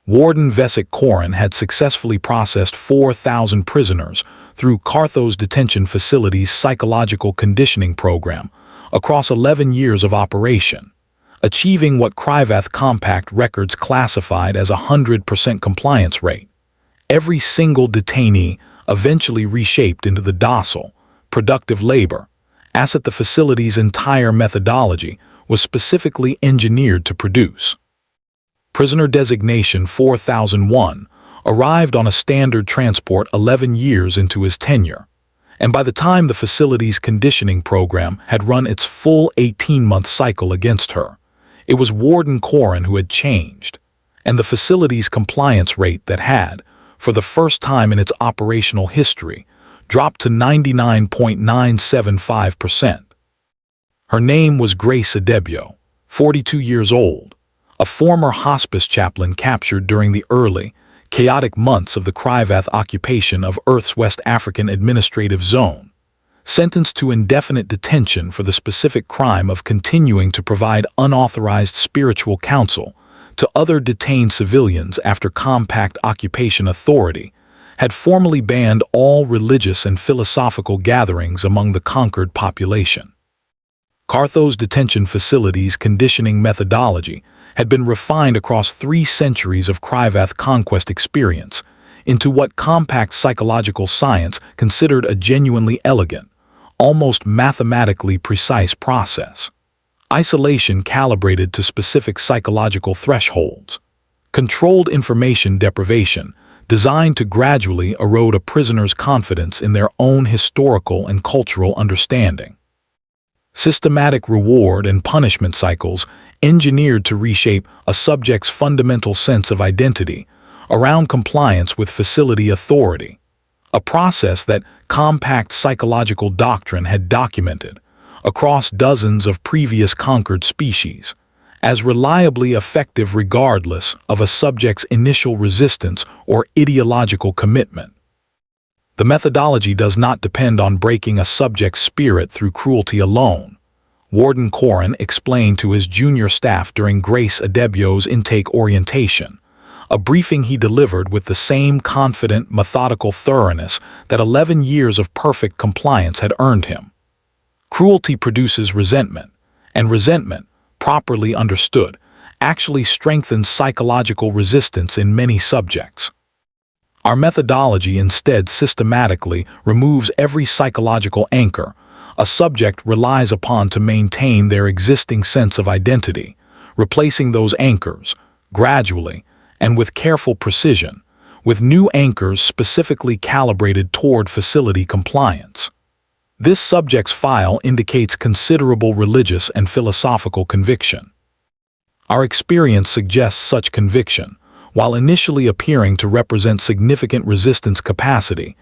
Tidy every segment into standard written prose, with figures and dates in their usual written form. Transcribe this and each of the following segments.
Warden Vesic Korin had successfully processed 4,000 prisoners through Carthos Detention Facility's psychological conditioning program across 11 years of operation, achieving what Krivath Compact records classified as a 100% compliance rate. Every single detainee eventually reshaped into the docile, productive labor asset the facility's entire methodology was specifically engineered to produce. Prisoner designation 4001 arrived on a standard transport 11 years into his tenure, and by the time the facility's conditioning program had run its full 18-month cycle against her, it was Warden Korin who had changed, and the facility's compliance rate that had, for the first time in its operational history, dropped to 99.975%. Her name was Grace Adebio, 42 years old, a former hospice chaplain captured during the early, chaotic months of the Krivath occupation of Earth's West African Administrative Zone, sentenced to indefinite detention for the specific crime of continuing to provide unauthorized spiritual counsel to other detained civilians after Compact Occupation Authority had formally banned all religious and philosophical gatherings among the conquered population. Carthos Detention Facility's conditioning methodology had been refined across 3 centuries of Krivath conquest experience into what Compact psychological science considered a genuinely elegant, almost mathematically precise process. Isolation calibrated to specific psychological thresholds. Controlled information deprivation designed to gradually erode a prisoner's confidence in their own historical and cultural understanding. Systematic reward and punishment cycles engineered to reshape a subject's fundamental sense of identity around compliance with facility authority, a process that Compact psychological doctrine had documented across dozens of previous conquered species as reliably effective regardless of a subject's initial resistance or ideological commitment. The methodology does not depend on breaking a subject's spirit through cruelty alone, Warden Korin explained to his junior staff during Grace Adebio's intake orientation, a briefing he delivered with the same confident, methodical thoroughness that 11 years of perfect compliance had earned him. Cruelty produces resentment, and resentment, properly understood, actually strengthens psychological resistance in many subjects. Our methodology instead systematically removes every psychological anchor a subject relies upon to maintain their existing sense of identity, replacing those anchors, gradually, and with careful precision, with new anchors specifically calibrated toward facility compliance. This subject's file indicates considerable religious and philosophical conviction. Our experience suggests such conviction, while initially appearing to represent significant resistance capacity,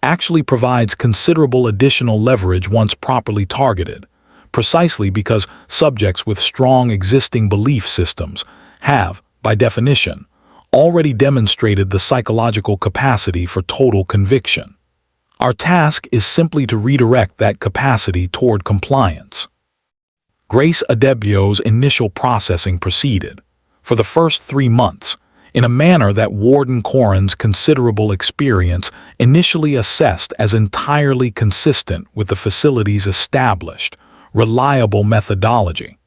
actually provides considerable additional leverage once properly targeted, precisely because subjects with strong existing belief systems have, by definition, already demonstrated the psychological capacity for total conviction. Our task is simply to redirect that capacity toward compliance. Grace Adebio's initial processing proceeded, for the first 3 months, in a manner that Warden Korin's considerable experience initially assessed as entirely consistent with the facility's established, reliable methodology.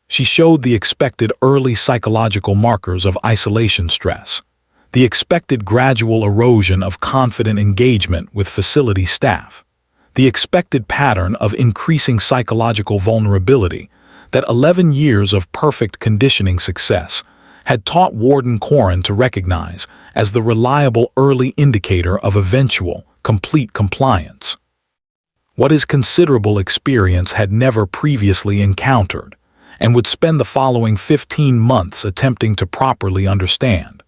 She showed the expected early psychological markers of isolation stress, the expected gradual erosion of confident engagement with facility staff, the expected pattern of increasing psychological vulnerability that 11 years of perfect conditioning success had taught Warden Korin to recognize as the reliable early indicator of eventual, complete compliance. What his considerable experience had never previously encountered, and would spend the following 15 months attempting to properly understand,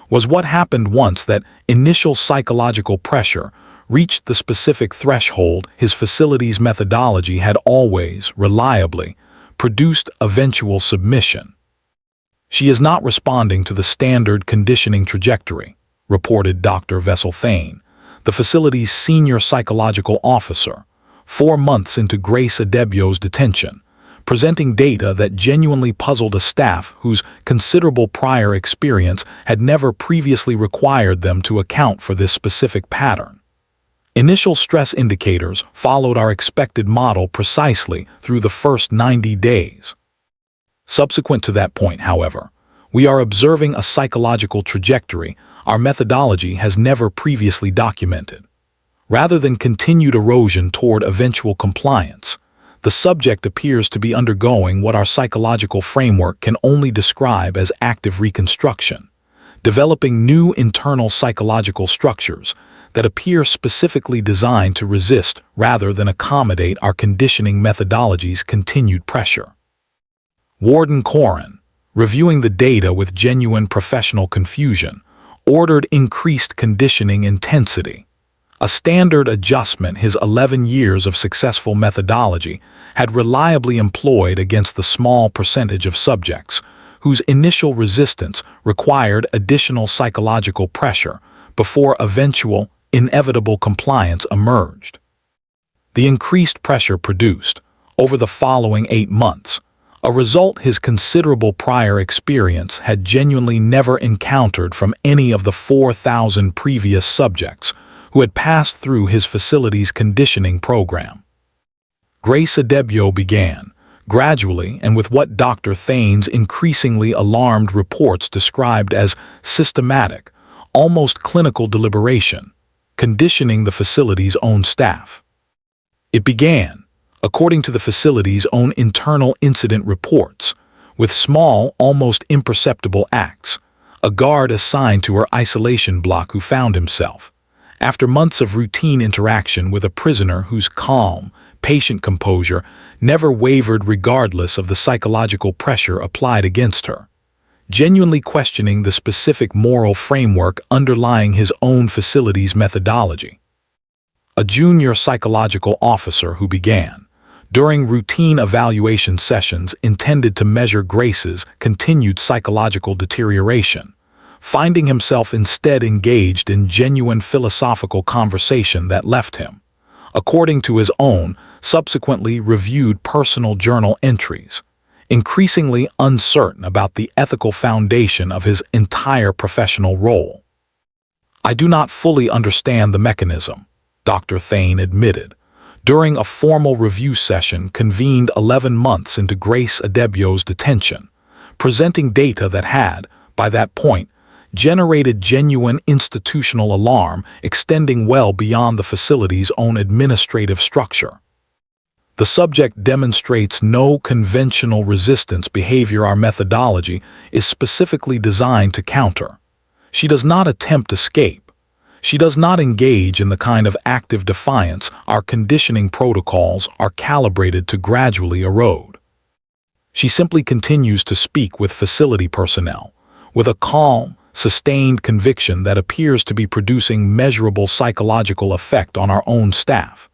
was what happened once that initial psychological pressure reached the specific threshold his facility's methodology had always, reliably, produced eventual submission. She is not responding to the standard conditioning trajectory, reported Dr. Vesselthane, the facility's senior psychological officer, 4 months into Grace Adebio's detention, presenting data that genuinely puzzled a staff whose considerable prior experience had never previously required them to account for this specific pattern. Initial stress indicators followed our expected model precisely through the first 90 days. Subsequent to that point, however, we are observing a psychological trajectory our methodology has never previously documented. Rather than continued erosion toward eventual compliance, the subject appears to be undergoing what our psychological framework can only describe as active reconstruction, developing new internal psychological structures that appear specifically designed to resist rather than accommodate our conditioning methodology's continued pressure. Warden Corin, reviewing the data with genuine professional confusion, ordered increased conditioning intensity, a standard adjustment his 11 years of successful methodology had reliably employed against the small percentage of subjects whose initial resistance required additional psychological pressure before eventual, inevitable compliance emerged. The increased pressure produced, over the following 8 months, a result his considerable prior experience had genuinely never encountered from any of the 4,000 previous subjects who had passed through his facility's conditioning program. Grace Adebio began, gradually and with what Dr. Thane's increasingly alarmed reports described as systematic, almost clinical deliberation, conditioning the facility's own staff. It began, according to the facility's own internal incident reports, with small, almost imperceptible acts, a guard assigned to her isolation block who found himself, after months of routine interaction with a prisoner whose calm, patient composure never wavered regardless of the psychological pressure applied against her, genuinely questioning the specific moral framework underlying his own facility's methodology. A junior psychological officer who began, during routine evaluation sessions intended to measure Grace's continued psychological deterioration, finding himself instead engaged in genuine philosophical conversation that left him, according to his own subsequently reviewed personal journal entries, increasingly uncertain about the ethical foundation of his entire professional role. "I do not fully understand the mechanism," Dr. Thane admitted, during a formal review session convened 11 months into Grace Adebio's detention, presenting data that had, by that point, generated genuine institutional alarm extending well beyond the facility's own administrative structure. The subject demonstrates no conventional resistance behavior our methodology is specifically designed to counter. She does not attempt escape. She does not engage in the kind of active defiance our conditioning protocols are calibrated to gradually erode. She simply continues to speak with facility personnel, with a calm, sustained conviction that appears to be producing measurable psychological effect on our own staff,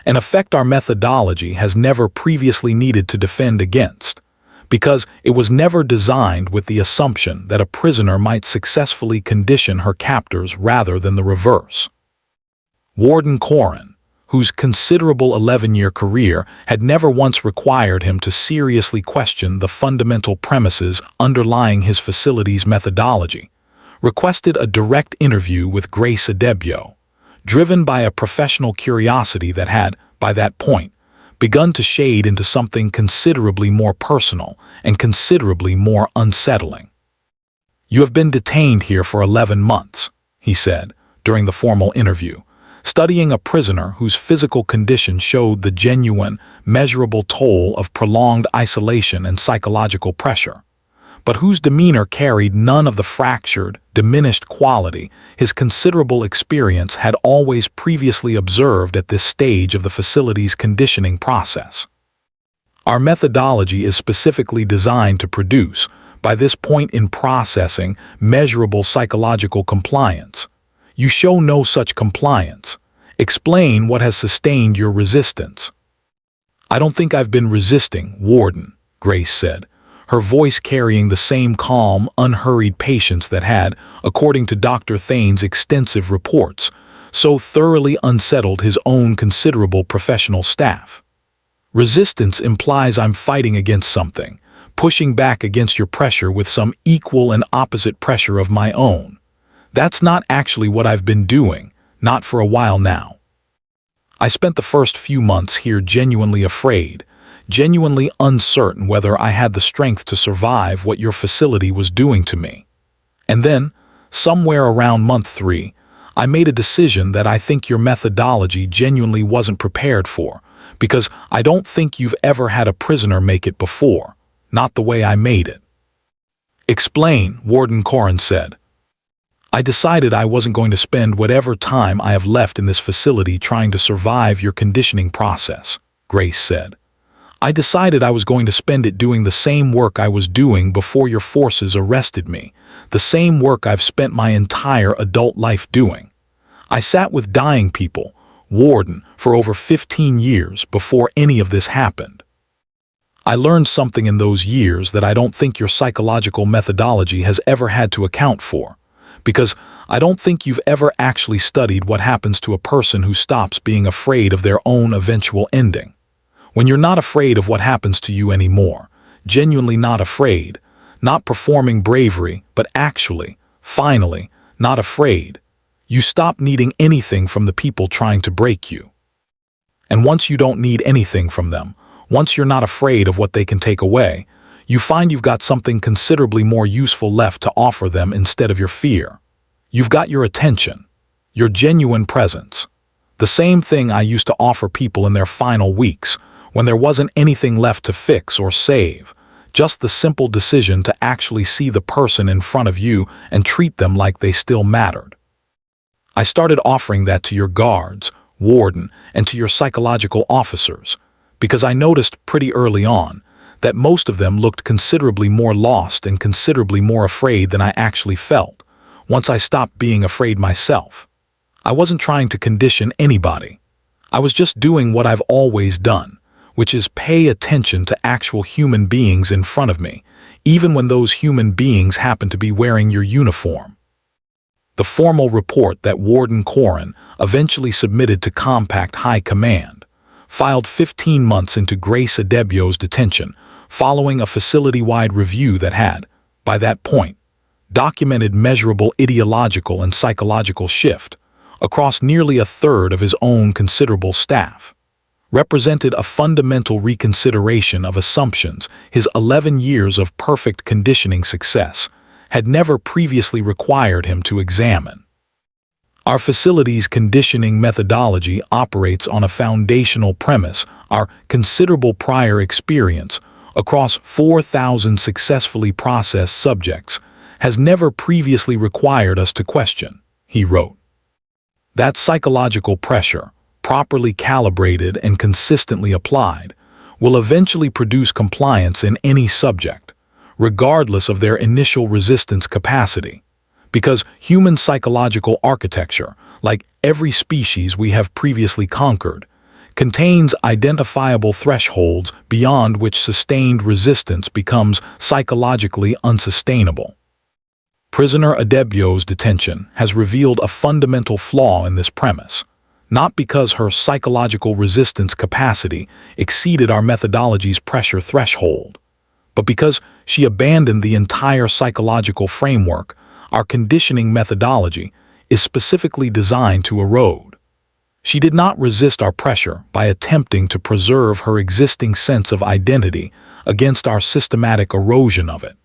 an effect our methodology has never previously needed to defend against, because it was never designed with the assumption that a prisoner might successfully condition her captors rather than the reverse. Warden Corin, whose considerable 11-year career had never once required him to seriously question the fundamental premises underlying his facility's methodology, requested a direct interview with Grace Adebio, driven by a professional curiosity that had, by that point, begun to shade into something considerably more personal and considerably more unsettling. "You have been detained here for 11 months, he said, during the formal interview, studying a prisoner whose physical condition showed the genuine, measurable toll of prolonged isolation and psychological pressure, but whose demeanor carried none of the fractured, diminished quality his considerable experience had always previously observed at this stage of the facility's conditioning process. Our methodology is specifically designed to produce, by this point in processing, measurable psychological compliance. You show no such compliance. Explain what has sustained your resistance." "I don't think I've been resisting, Warden," Grace said, her voice carrying the same calm, unhurried patience that had, according to Dr. Thane's extensive reports, so thoroughly unsettled his own considerable professional staff. Resistance implies I'm fighting against something, pushing back against your pressure with some equal and opposite pressure of my own. That's not actually what I've been doing, not for a while now. I spent the first few months here genuinely afraid, genuinely uncertain whether I had the strength to survive what your facility was doing to me. And then, somewhere around month 3, I made a decision that I think your methodology genuinely wasn't prepared for, because I don't think you've ever had a prisoner make it before, not the way I made it. Explain, Warden Corrin said. I decided I wasn't going to spend whatever time I have left in this facility trying to survive your conditioning process, Grace said. I decided I was going to spend it doing the same work I was doing before your forces arrested me, the same work I've spent my entire adult life doing. I sat with dying people, Warden, for over 15 years before any of this happened. I learned something in those years that I don't think your psychological methodology has ever had to account for, because I don't think you've ever actually studied what happens to a person who stops being afraid of their own eventual ending. When you're not afraid of what happens to you anymore, genuinely not afraid, not performing bravery, but actually, finally, not afraid, you stop needing anything from the people trying to break you. And once you don't need anything from them, once you're not afraid of what they can take away, you find you've got something considerably more useful left to offer them instead of your fear. You've got your attention, your genuine presence. The same thing I used to offer people in their final weeks, when there wasn't anything left to fix or save, just the simple decision to actually see the person in front of you and treat them like they still mattered. I started offering that to your guards, warden, and to your psychological officers, because I noticed pretty early on that most of them looked considerably more lost and considerably more afraid than I actually felt, once I stopped being afraid myself. I wasn't trying to condition anybody. I was just doing what I've always done, which is pay attention to actual human beings in front of me, even when those human beings happen to be wearing your uniform. The formal report that Warden Corrin eventually submitted to Compact High Command, filed 15 months into Grace Adebio's detention, following a facility-wide review that had, by that point, documented measurable ideological and psychological shift across nearly a third of his own considerable staff, represented a fundamental reconsideration of assumptions his 11 years of perfect conditioning success had never previously required him to examine. Our facility's conditioning methodology operates on a foundational premise: our considerable prior experience across 4,000 successfully processed subjects has never previously required us to question, he wrote. That psychological pressure, properly calibrated and consistently applied, will eventually produce compliance in any subject, regardless of their initial resistance capacity, because human psychological architecture, like every species we have previously conquered, contains identifiable thresholds beyond which sustained resistance becomes psychologically unsustainable. Prisoner Adebio's detention has revealed a fundamental flaw in this premise, not because her psychological resistance capacity exceeded our methodology's pressure threshold, but because she abandoned the entire psychological framework our conditioning methodology is specifically designed to erode. She did not resist our pressure by attempting to preserve her existing sense of identity against our systematic erosion of it.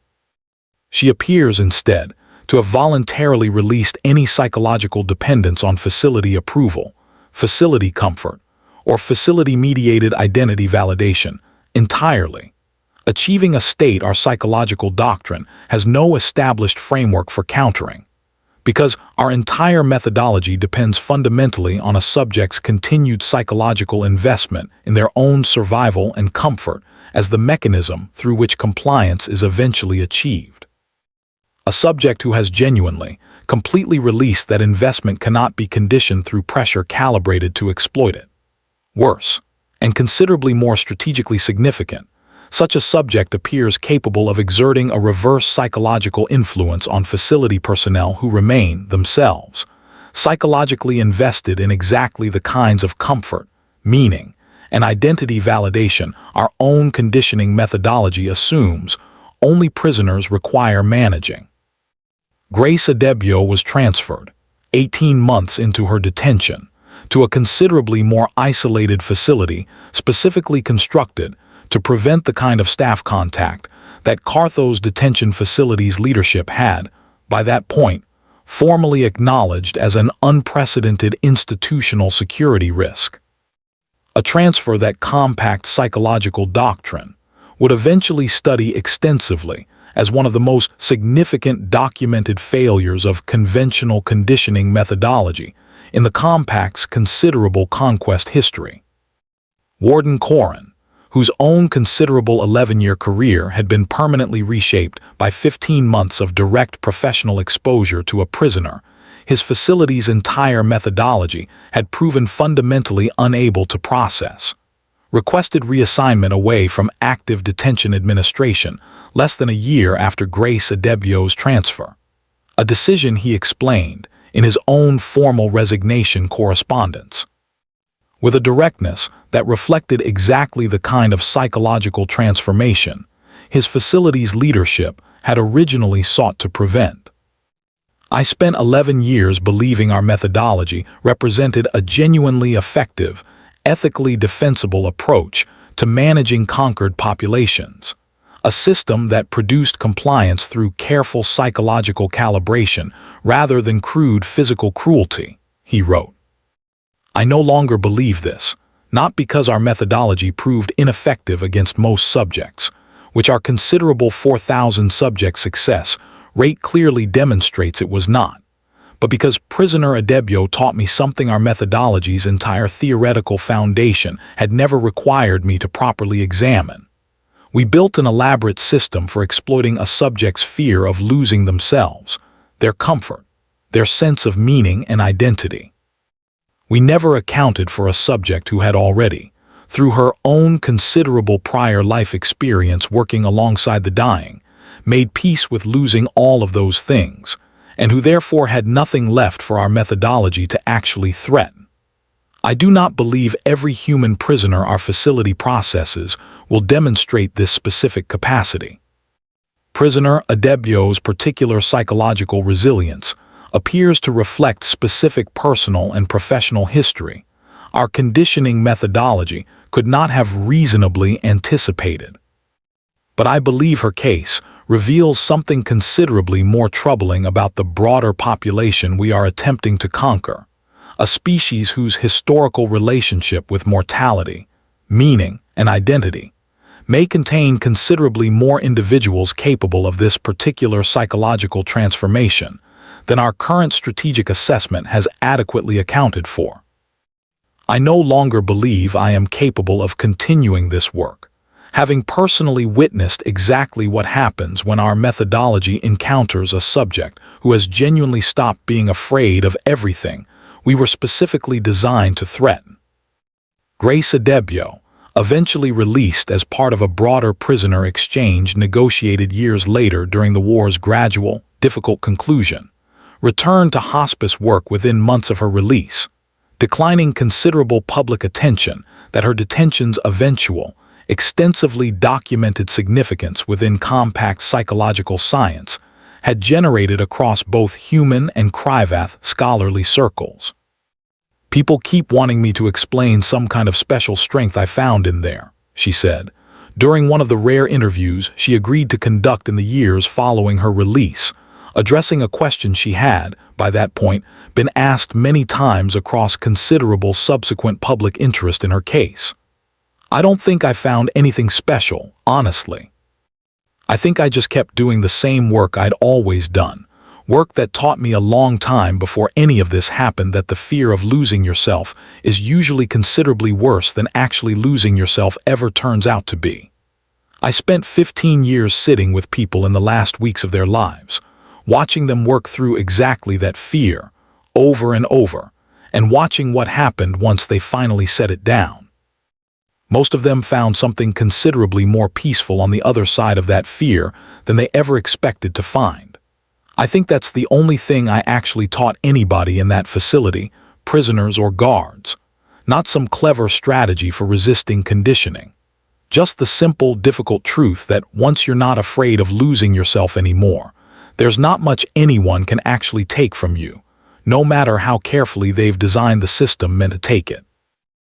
She appears instead to have voluntarily released any psychological dependence on facility approval, facility comfort, or facility-mediated identity validation entirely, achieving a state our psychological doctrine has no established framework for countering, because our entire methodology depends fundamentally on a subject's continued psychological investment in their own survival and comfort as the mechanism through which compliance is eventually achieved. A subject who has genuinely, completely released that investment cannot be conditioned through pressure calibrated to exploit it. Worse, and considerably more strategically significant, such a subject appears capable of exerting a reverse psychological influence on facility personnel who remain, themselves, psychologically invested in exactly the kinds of comfort, meaning, and identity validation our own conditioning methodology assumes only prisoners require managing. Grace Adebio was transferred, 18 months into her detention, to a considerably more isolated facility specifically constructed to prevent the kind of staff contact that Cartho's detention facility's leadership had, by that point, formally acknowledged as an unprecedented institutional security risk. A transfer that compact psychological doctrine would eventually study extensively as one of the most significant documented failures of conventional conditioning methodology in the compact's considerable conquest history. Warden Corrin, whose own considerable 11-year career had been permanently reshaped by 15 months of direct professional exposure to a prisoner, his facility's entire methodology had proven fundamentally unable to process, requested reassignment away from active detention administration less than a year after Grace Adebio's transfer, a decision he explained in his own formal resignation correspondence. With a directness that reflected exactly the kind of psychological transformation his facility's leadership had originally sought to prevent. I spent 11 years believing our methodology represented a genuinely effective, ethically defensible approach to managing conquered populations, a system that produced compliance through careful psychological calibration rather than crude physical cruelty, he wrote. I no longer believe this, not because our methodology proved ineffective against most subjects, which our considerable 4,000 subject success rate clearly demonstrates it was not, but because prisoner Adebio taught me something our methodology's entire theoretical foundation had never required me to properly examine. We built an elaborate system for exploiting a subject's fear of losing themselves, their comfort, their sense of meaning and identity. We never accounted for a subject who had already, through her own considerable prior life experience working alongside the dying, made peace with losing all of those things, and who therefore had nothing left for our methodology to actually threaten. I do not believe every human prisoner our facility processes will demonstrate this specific capacity. Prisoner Adebio's particular psychological resilience appears to reflect specific personal and professional history our conditioning methodology could not have reasonably anticipated. But I believe her case reveals something considerably more troubling about the broader population we are attempting to conquer, a species whose historical relationship with mortality, meaning, and identity may contain considerably more individuals capable of this particular psychological transformation than our current strategic assessment has adequately accounted for. I no longer believe I am capable of continuing this work, having personally witnessed exactly what happens when our methodology encounters a subject who has genuinely stopped being afraid of everything we were specifically designed to threaten. Grace Adebio, eventually released as part of a broader prisoner exchange negotiated years later during the war's gradual, difficult conclusion, returned to hospice work within months of her release, declining considerable public attention that her detention's eventual, extensively documented significance within compact psychological science had generated across both human and Krivath scholarly circles. People keep wanting me to explain some kind of special strength I found in there, she said, during one of the rare interviews she agreed to conduct in the years following her release, addressing a question she had, by that point, been asked many times across considerable subsequent public interest in her case. I don't think I found anything special, honestly. I think I just kept doing the same work I'd always done, work that taught me a long time before any of this happened that the fear of losing yourself is usually considerably worse than actually losing yourself ever turns out to be. I spent 15 years sitting with people in the last weeks of their lives, watching them work through exactly that fear, over and over, and watching what happened once they finally set it down. Most of them found something considerably more peaceful on the other side of that fear than they ever expected to find. I think that's the only thing I actually taught anybody in that facility, prisoners or guards. not some clever strategy for resisting conditioning. Just the simple, difficult truth that once you're not afraid of losing yourself anymore, there's not much anyone can actually take from you, no matter how carefully they've designed the system meant to take it.